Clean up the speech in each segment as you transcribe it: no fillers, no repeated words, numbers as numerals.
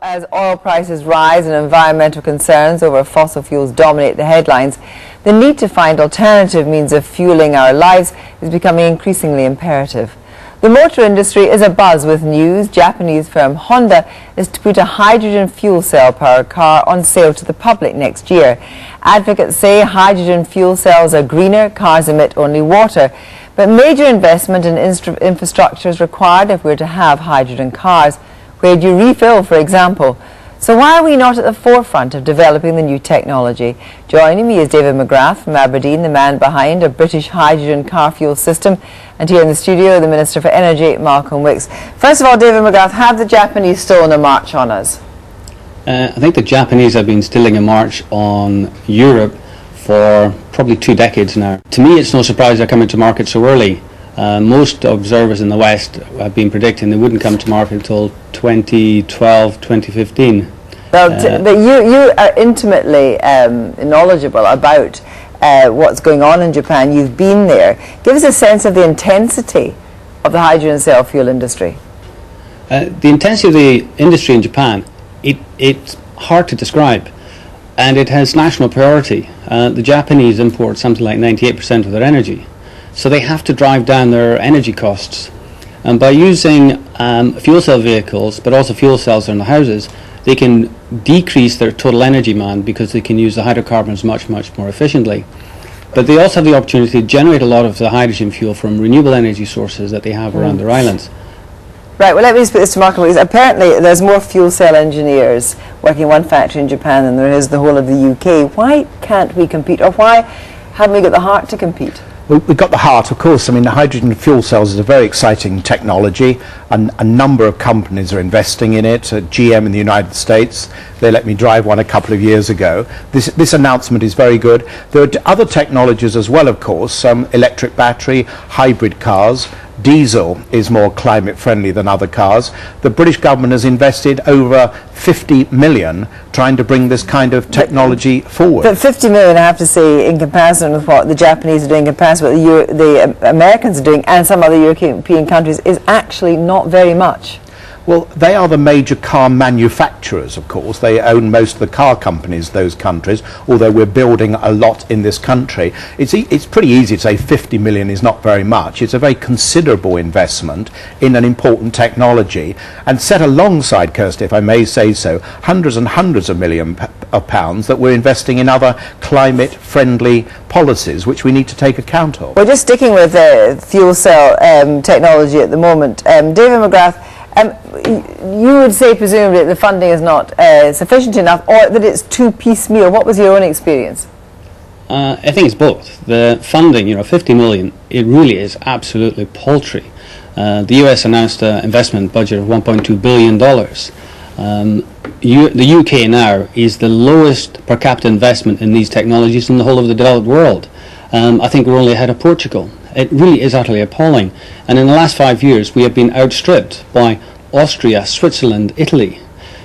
As oil prices rise and environmental concerns over fossil fuels dominate the headlines, the need to find alternative means of fueling our lives is becoming increasingly imperative. The motor industry is abuzz with news. Japanese firm Honda is to put a hydrogen fuel cell powered car on sale to the public next year. Advocates say hydrogen fuel cells are greener, cars emit only water. But major investment in infrastructure is required if we're to have hydrogen cars. Where do you refill, for example? So why are we not at the forefront of developing the new technology? Joining me is David McGrath from Aberdeen, the man behind a British hydrogen car fuel system. And here in the studio, the Minister for Energy, Malcom Wicks. First of all, David McGrath, have the Japanese stolen a march on us? I think the Japanese have been stealing a march on Europe for probably 2 decades now. To me, it's no surprise they're coming to market so early. Most observers in the West have been predicting they wouldn't come to market until 2012, 2015. Well, but you are intimately knowledgeable about what's going on in Japan. You've been there. Give us a sense of the intensity of the hydrogen cell fuel industry. The intensity of the industry in Japan, it's hard to describe, and it has national priority. The Japanese import something like 98% of their energy. So they have to drive down their energy costs. And by using fuel cell vehicles, but also fuel cells in the houses, they can decrease their total energy demand because they can use the hydrocarbons much more efficiently. But they also have the opportunity to generate a lot of the hydrogen fuel from renewable energy sources that they have around their islands. Right, well, let me just put this to Malcom, because apparently there's more fuel cell engineers working in one factory in Japan than there is the whole of the UK. Why can't we compete, or why haven't we got the heart to compete? Well, we've got the heart, of course. I mean, the hydrogen fuel cells is a very exciting technology, and a number of companies are investing in it. GM in the United States, they let me drive one a couple of years ago. This announcement is very good. There are other technologies as well, of course, electric battery, hybrid cars. Diesel is more climate friendly than other cars. The British government has invested over 50 million trying to bring this kind of technology forward. But 50 million, I have to say, in comparison with what the Japanese are doing, in comparison with what the Americans are doing and some other European countries, is actually not very much. Well, they are the major car manufacturers, of course. They own most of the car companies, those countries, although we're building a lot in this country. It's pretty easy to say 50 million is not very much. It's a very considerable investment in an important technology. And set alongside, Kirsty, if I may say so, hundreds and hundreds of millions of pounds that we're investing in other climate-friendly policies, which we need to take account of. We're just sticking with fuel cell technology at the moment. David McGrath, you would say presumably the funding is not sufficient enough, or that it's too piecemeal. What was your own experience? I think it's both. The funding, 50 million, it really is absolutely paltry. The US announced an investment budget of $1.2 billion. The UK now is the lowest per capita investment in these technologies in the whole of the developed world. I think we're only ahead of Portugal. It really is utterly appalling. And in the last 5 years, we have been outstripped by Austria, Switzerland, Italy.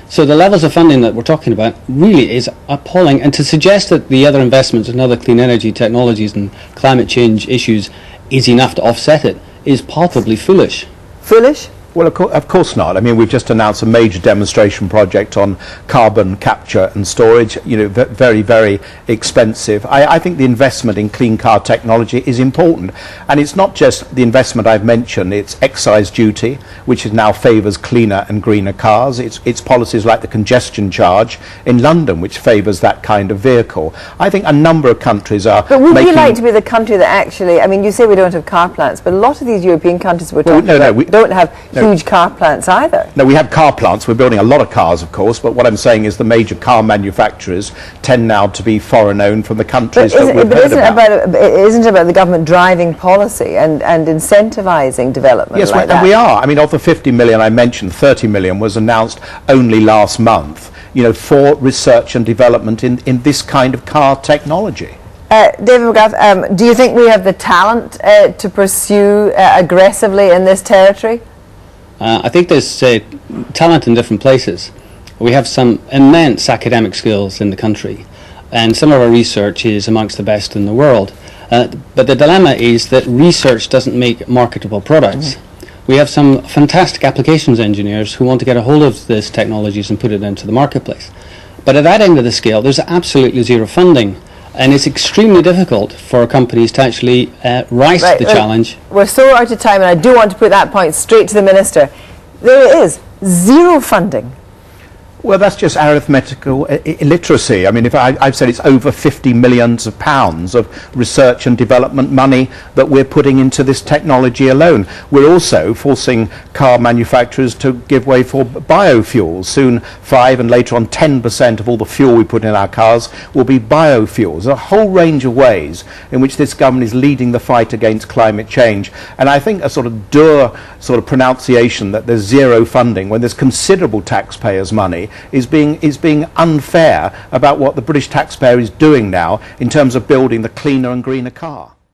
So the levels of funding that we're talking about really is appalling. And to suggest that the other investments in other clean energy technologies and climate change issues is enough to offset it is palpably foolish. Foolish? Well, of course not. I mean, we've just announced a major demonstration project on carbon capture and storage, very, very expensive. I think the investment in clean car technology is important. And it's not just the investment I've mentioned, it's excise duty, which now favours cleaner and greener cars. It's policies like the congestion charge in London, which favours that kind of vehicle. I think a number of countries are But would we like to be the country that actually, I mean, you say we don't have car plants, but a lot of these European countries we're talking about don't have huge car plants either. No, we have car plants. We're building a lot of cars, of course, but what I'm saying is the major car manufacturers tend now to be foreign-owned from the countries that we've heard about. Isn't it about the government driving policy and incentivising development? Yes, like that? And we are. I mean, of the 50 million I mentioned, 30 million was announced only last month, for research and development in this kind of car technology. David McGrath, do you think we have the talent to pursue aggressively in this territory? I think there's talent in different places. We have some immense academic skills in the country, and some of our research is amongst the best in the world. But the dilemma is that research doesn't make marketable products. We have some fantastic applications engineers who want to get a hold of these technologies and put it into the marketplace. But at that end of the scale, there's absolutely zero funding. And it's extremely difficult for companies to actually rise to the challenge. We're so out of time, and I do want to put that point straight to the Minister. There is zero funding. Well, that's just arithmetical illiteracy. I mean, I've said it's over 50 million pounds of research and development money that we're putting into this technology alone. We're also forcing car manufacturers to give way for biofuels. Soon 5 and later on 10% of all the fuel we put in our cars will be biofuels. A whole range of ways in which this government is leading the fight against climate change. And I think a sort of dour sort of pronunciation that there's zero funding when there's considerable taxpayers' money is being unfair about what the British taxpayer is doing now in terms of building the cleaner and greener car.